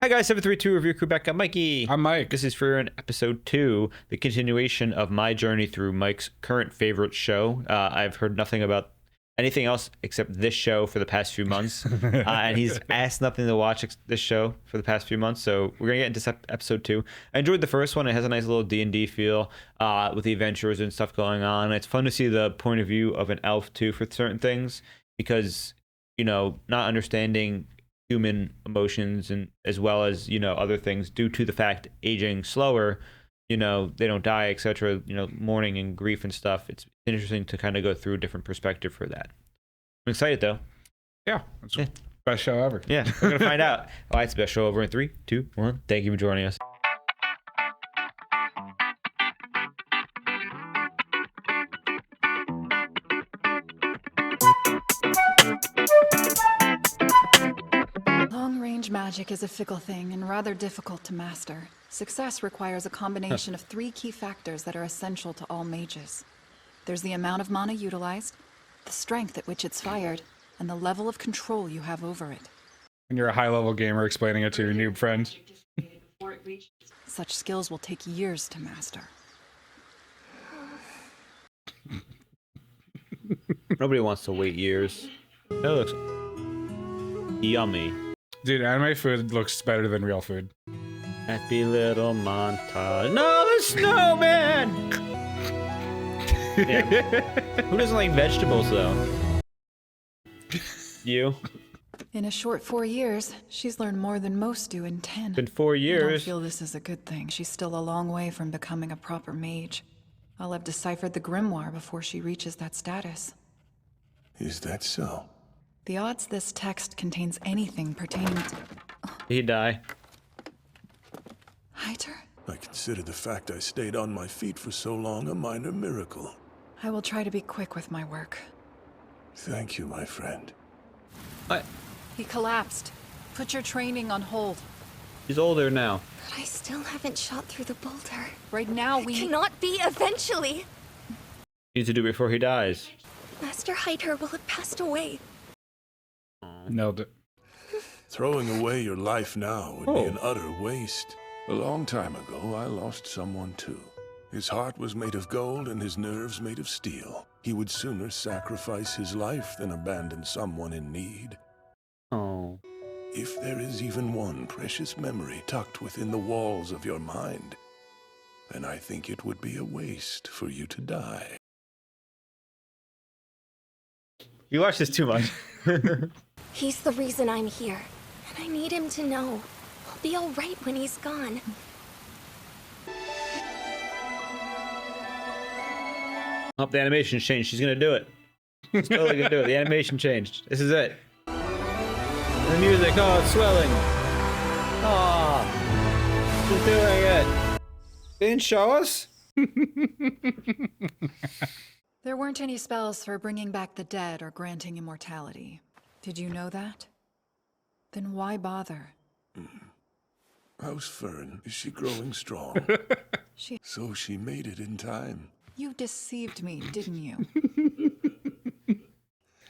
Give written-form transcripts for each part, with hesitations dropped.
Hi guys, 732 Review Crew back. I'm Mikey. I'm Mike. This is Frieren episode 2, the continuation of my journey through Mike's current favorite show. I've heard nothing about anything else except this show for the past few months. And he's asked nothing to watch this show for the past few months. So we're going to get into episode 2. I enjoyed the first one. It has a nice little D&D feel with the adventures and stuff going on. It's fun to see the point of view of an elf too for certain things because, you know, not understanding human emotions and as well as, you know, other things due to the fact aging slower, you know, they don't die, etc., you know, mourning and grief and stuff. It's interesting to kind of go through a different perspective for that. I'm excited though. Yeah, it's the best show ever. Yeah, we're gonna find out. All right, it's the best show over in 3, 2, 1. Thank you for joining us. Long-range magic is a fickle thing and rather difficult to master. Success requires a combination of 3 key factors that are essential to all mages. There's the amount of mana utilized, the strength at which it's fired, and the level of control you have over it. And you're a high-level gamer explaining it to your noob friends. Such skills will take years to master. Nobody wants to wait years. That looks yummy. Dude, anime food looks better than real food. Happy little montage. No, the snowman! Yeah. Who doesn't like vegetables, though? You? In a short 4 years, she's learned more than most do in 10. Been 4 I don't years. feel this is a good thing. She's still a long way from becoming a proper mage. I'll have deciphered the grimoire before she reaches that status. Is that so? The odds this text contains anything pertaining to... He'd die. Heiter? I consider the fact I stayed on my feet for so long a minor miracle. I will try to be quick with my work. Thank you, my friend. What? He collapsed. Put your training on hold. He's older now. But I still haven't shot through the boulder. Right now, It cannot be eventually. He needs to do it before he dies. Master Heiter will have passed away. Nailed it. Throwing away your life now would be an utter waste. A long time ago, I lost someone too. His heart was made of gold and his nerves made of steel. He would sooner sacrifice his life than abandon someone in need. Oh. If there is even one precious memory tucked within the walls of your mind, then I think it would be a waste for you to die. You watch this too much. He's the reason I'm here. And I need him to know. I'll be alright when he's gone. Oh, the animation's changed. She's gonna do it. She's totally gonna do it. The animation changed. This is it. The music, oh, it's swelling. Oh, she's doing it. They didn't show us? There weren't any spells for bringing back the dead or granting immortality. Did you know that? Then why bother? How's Fern? Is she growing strong? So she made it in time. You deceived me, didn't you?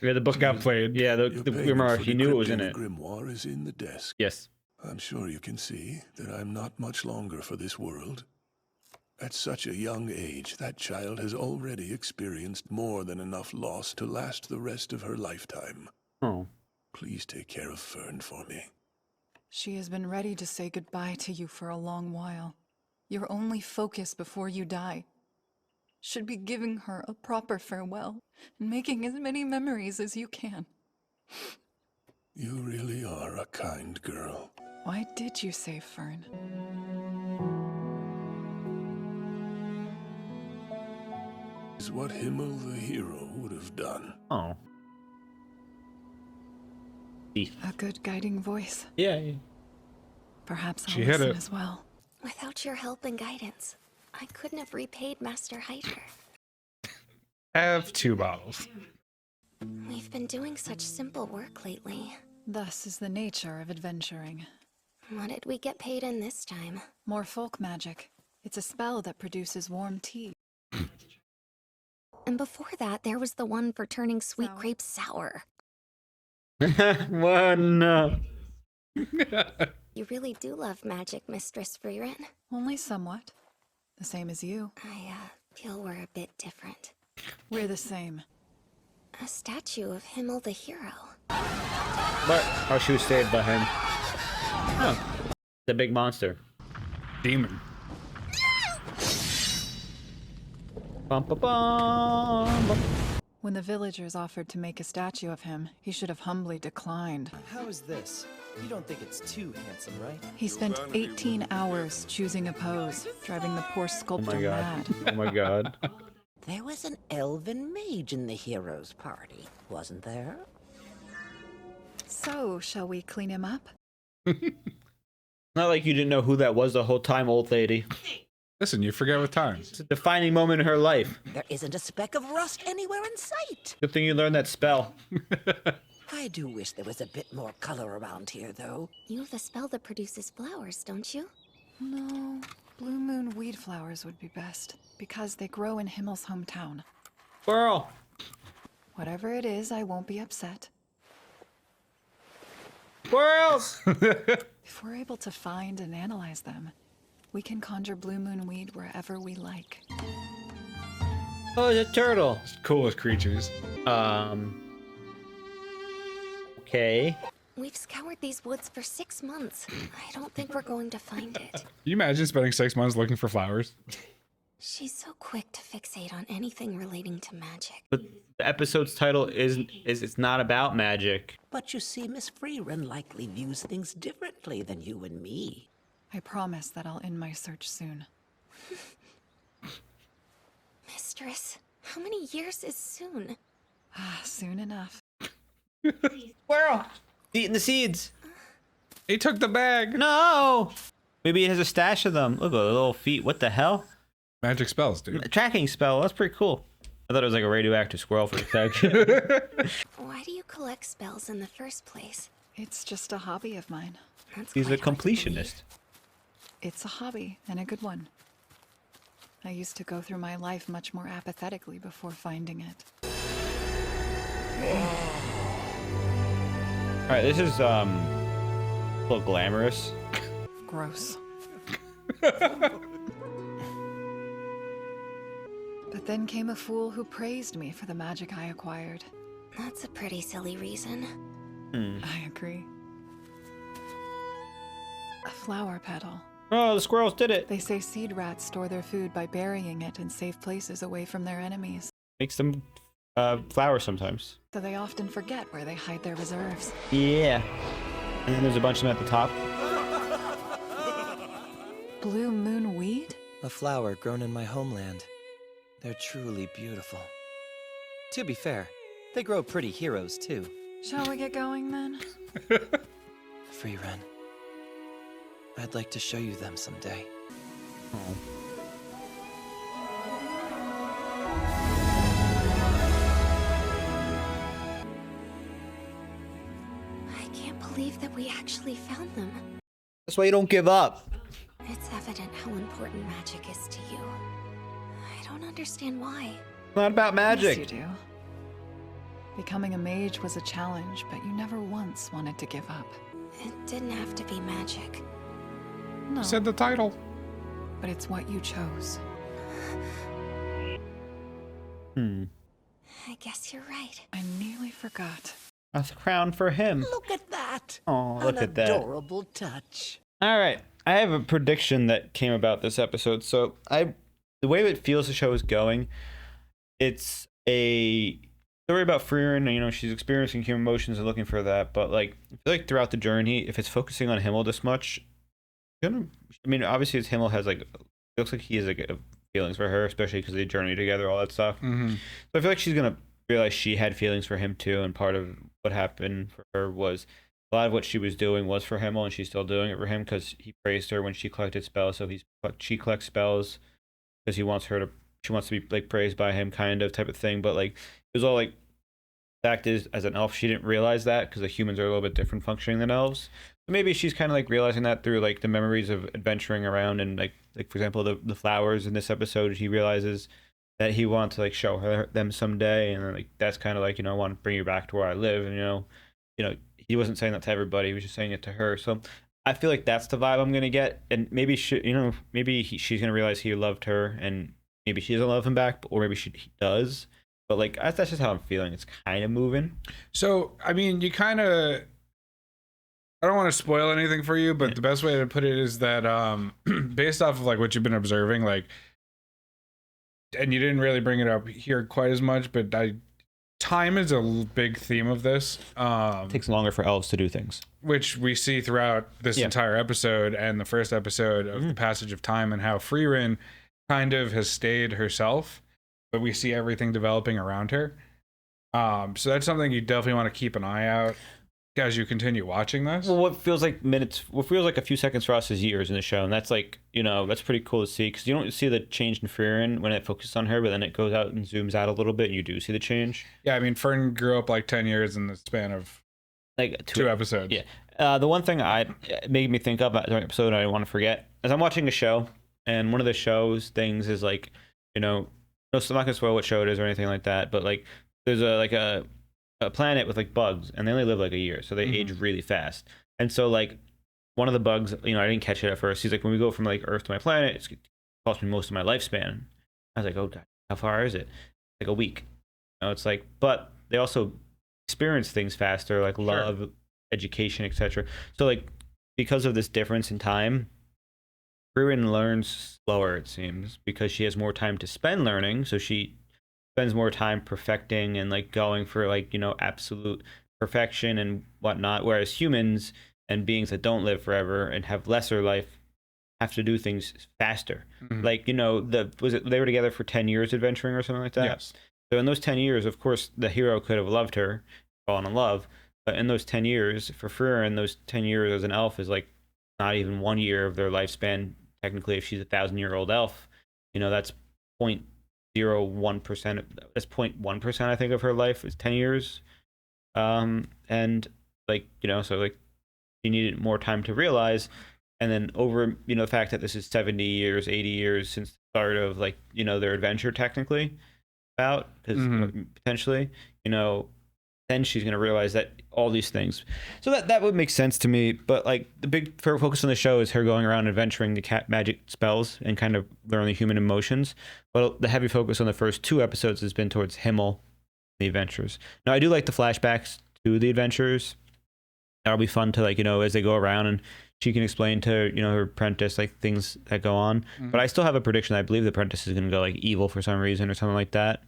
Yeah, the book Got played. Yeah, the grimoire. He knew it was in it. The grimoire is in the desk. Yes. I'm sure you can see that I'm not much longer for this world. At such a young age, that child has already experienced more than enough loss to last the rest of her lifetime. Oh. Please take care of Fern for me. She has been ready to say goodbye to you for a long while. Your only focus before you die should be giving her a proper farewell and making as many memories as you can. You really are a kind girl. Why did you save Fern? Is what Himmel the hero would have done. Oh. A good guiding voice. Yeah. Perhaps I'll She hit listen it. as well. Without your help and guidance, I couldn't have repaid Master Heiter. Have 2 bottles. We've been doing such simple work lately. Thus is the nature of adventuring. What did we get paid in this time? More folk magic. It's a spell that produces warm tea. And before that, there was the one for turning sweet Sour. grapes sour. One. You really do love magic, Mistress Frieren. Only somewhat. The same as you. I feel we're a bit different. We're the same. A statue of Himmel the hero. But how she was saved by him. Oh, the big monster. Demon. Bum, bum, bum, bum. When the villagers offered to make a statue of him, he should have humbly declined. How is this? You don't think it's too handsome, right? He spent 18 hours choosing a pose, driving the poor Oh sculptor my god. mad. Oh my god. There was an elven mage in the heroes' party, wasn't there? So, shall we clean him up? Not like you didn't know who that was the whole time, old lady. Listen, you forget with time. It's a defining moment in her life. There isn't a speck of rust anywhere in sight. Good thing you learned that spell. I do wish there was a bit more color around here, though. You have a spell that produces flowers, don't you? No, blue moon weed flowers would be best, because they grow in Himmel's hometown. Squirrel. Whatever it is, I won't be upset. Squirrels. If we're able to find and analyze them, we can conjure blue moon weed wherever we like. Oh, it's a turtle. Coolest creatures. Okay. We've scoured these woods for 6 months. I don't think we're going to find it. Can you imagine spending 6 months looking for flowers? She's so quick to fixate on anything relating to magic. But the episode's title is it's not about magic. But you see, Miss Frieren likely views things differently than you and me. I promise that I'll end my search soon. Mistress, how many years is soon? Ah, soon enough. Squirrel. Eating the seeds. He took the bag. No. Maybe it has a stash of them. Look at the little feet. What the hell? Magic spells, dude. A tracking spell. That's pretty cool. I thought it was like a radioactive squirrel for a second. Why do you collect spells in the first place? It's just a hobby of mine. That's He's a quite hard to believe. completionist. It's a hobby, and a good one. I used to go through my life much more apathetically before finding it. All right, this is a little glamorous. Gross. But then came a fool who praised me for the magic I acquired. That's a pretty silly reason. I agree. A flower petal. Oh, the squirrels did it. They say seed rats store their food by burying it in safe places away from their enemies. Makes them flower sometimes. So they often forget where they hide their reserves. Yeah. And then there's a bunch of them at the top. Blue moon weed? A flower grown in my homeland. They're truly beautiful. To be fair, they grow pretty heroes too. Shall we get going then? Frieren. I'd like to show you them someday. Oh. I can't believe that we actually found them. That's why you don't give up. It's evident how important magic is to you. I don't understand why. It's not about magic. Yes, you do. Becoming a mage was a challenge, but you never once wanted to give up. It didn't have to be magic. No, Said the title. but it's what you chose. I guess you're right. I nearly forgot. A crown for him. Look at that! Oh, look An at that. adorable touch. All right, I have a prediction that came about this episode. So the way it feels the show is going, it's a story about Frieren. You know, she's experiencing human emotions and looking for that. But like, I feel like throughout the journey, if it's focusing on Himmel this much, I mean, obviously, it's Himmel has like, it looks like he has like feelings for her, especially because they journey together, all that stuff. Mm-hmm. So I feel like she's gonna realize she had feelings for him too, and part of what happened for her was a lot of what she was doing was for Himmel, and she's still doing it for him because he praised her when she collected spells. So she collects spells because she wants to be like praised by him, kind of type of thing. But like it was all like, fact is, as an elf, she didn't realize that because the humans are a little bit different functioning than elves. So maybe she's kind of like realizing that through like the memories of adventuring around and like for example the flowers in this episode. He realizes that he wants to like show her them someday, and then, like that's kind of like, you know, I want to bring you back to where I live, and you know he wasn't saying that to everybody, he was just saying it to her. So I feel like that's the vibe I'm gonna get, and maybe she's gonna realize he loved her, and maybe she doesn't love him back, or maybe he does. But like that's just how I'm feeling. It's kind of moving. So I mean, you kind of. I don't want to spoil anything for you, but the best way to put it is that based off of like what you've been observing, like, and you didn't really bring it up here quite as much, but time is a big theme of this. It takes longer for elves to do things, which we see throughout this entire episode and the first episode of the passage of time, and how Frieren kind of has stayed herself, but we see everything developing around her. So that's something you definitely want to keep an eye out as you continue watching this. Well, what feels like a few seconds for us is years in the show, and that's like, that's pretty cool to see, because you don't see the change in Frieren when it focuses on her, but then it goes out and zooms out a little bit, and you do see the change. Yeah, I mean, Fern grew up like 10 years in the span of like two episodes. Yeah. The one thing it made me think of during the episode I want to forget is I'm watching a show, and one of the show's things is like, no, so I'm not gonna spoil what show it is or anything like that, but like there's a planet with like bugs, and they only live like a year, so they age really fast. And so like one of the bugs, I didn't catch it at first. He's like, when we go from like Earth to my planet, it's cost me most of my lifespan. I was like, oh God, how far is it? Like a week. It's like, but they also experience things faster, like love, education, etc. So like because of this difference in time, Frieren learns slower, it seems, because she has more time to spend learning. So she spends more time perfecting and like going for like absolute perfection and whatnot, whereas humans and beings that don't live forever and have lesser life have to do things faster. Like they were together for 10 years adventuring or something like that. Yes. So in those 10 years, of course, the hero could have loved her, fallen in love, but in those 10 years for Frieren, those 10 years as an elf is like not even 1 year of their lifespan. Technically, if she's a 1,000-year-old elf, that's 0.01%. That's 0.1%, I think, of her life is 10 years. And like, so like she needed more time to realize. And then over, the fact that this is 70 years, 80 years since the start of like, their adventure technically about, because potentially, then she's going to realize that all these things. So that would make sense to me. But like the big focus on the show is her going around adventuring the cat magic spells and kind of learning human emotions. But the heavy focus on the first 2 episodes has been towards Himmel, the adventures. Now I do like the flashbacks to the adventures. That'll be fun to like, as they go around and she can explain to, her apprentice like things that go on. But I still have a prediction. I believe the apprentice is going to go like evil for some reason or something like that.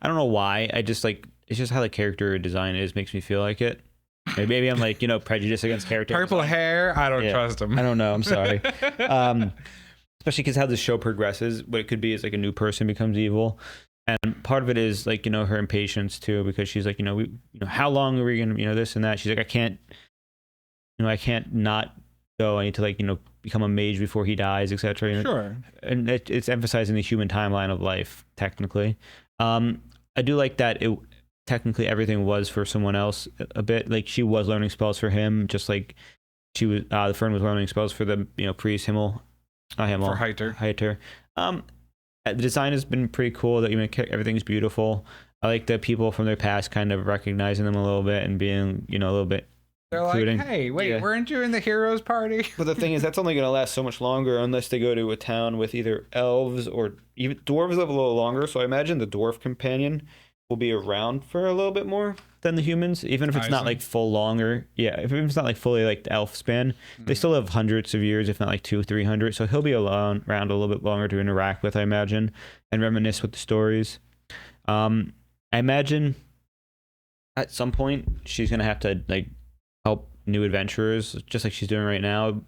I don't know why. I just like, it's just how the character design is, makes me feel like it. Maybe I'm like, prejudiced against character Purple design. hair, I don't trust him. I don't know. I'm sorry. Especially because how the show progresses, what it could be is like a new person becomes evil. And part of it is like, her impatience too, because she's like, how long are we going to, this and that. She's like, I can't not go. I need to like, become a mage before he dies, etc. Sure. And it's emphasizing the human timeline of life, technically. I do like that technically everything was for someone else a bit. Like she was learning spells for him, just like she was. The Fern was learning spells for the priest Himmel, not Himmel, for Heiter. The design has been pretty cool. That everything's beautiful. I like the people from their past kind of recognizing them a little bit and being a little bit. They're including. Like, hey, wait, weren't you in the heroes party? But the thing is, that's only going to last so much longer unless they go to a town with either elves or even dwarves live a little longer. So I imagine the dwarf companion will be around for a little bit more than the humans, even if it's not like full longer. Yeah, if it's not like fully like the elf span, they still have hundreds of years, if not like 200-300. So he'll be around a little bit longer to interact with, I imagine, and reminisce with the stories. I imagine at some point she's going to have to like help new adventurers, just like she's doing right now,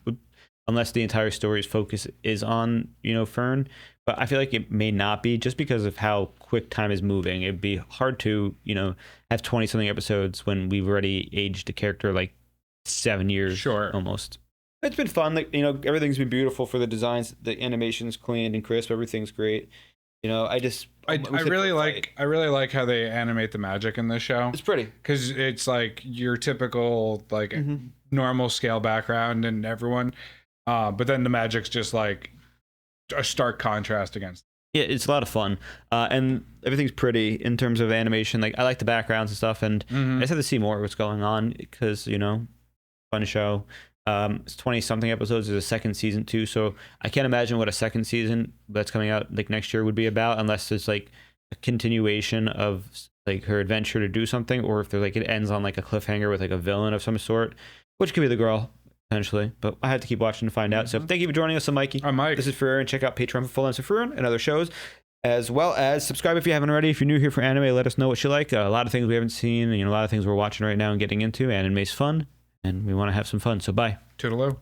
unless the entire story's focus is on Fern. But I feel like it may not be, just because of how quick time is moving. It'd be hard to have 20 something episodes when we've already aged a character like 7 years. Sure. Almost. It's been fun. Like everything's been beautiful for the designs. The animation's clean and crisp. Everything's great. I really like how they animate the magic in this show. It's pretty, because it's like your typical like normal scale background and everyone, but then the magic's just like a stark contrast against. Yeah, it's a lot of fun, and everything's pretty in terms of animation. Like I like the backgrounds and stuff, and I just have to see more of what's going on because fun show. It's 20 something episodes. There's a second season too, so I can't imagine what a second season that's coming out like next year would be about, unless it's like a continuation of like her adventure to do something, or if they're like it ends on like a cliffhanger with like a villain of some sort, which could be the girl potentially. But I have to keep watching to find out. So thank you for joining us. I'm Mikey. I'm Mike. This is Frieren. Check out Patreon for full answer Frieren and other shows, as well as subscribe if you haven't already. If you're new here for anime, let us know what you like. A lot of things we haven't seen, a lot of things we're watching right now and getting into. Anime's fun, and we want to have some fun. So bye. Toodaloo.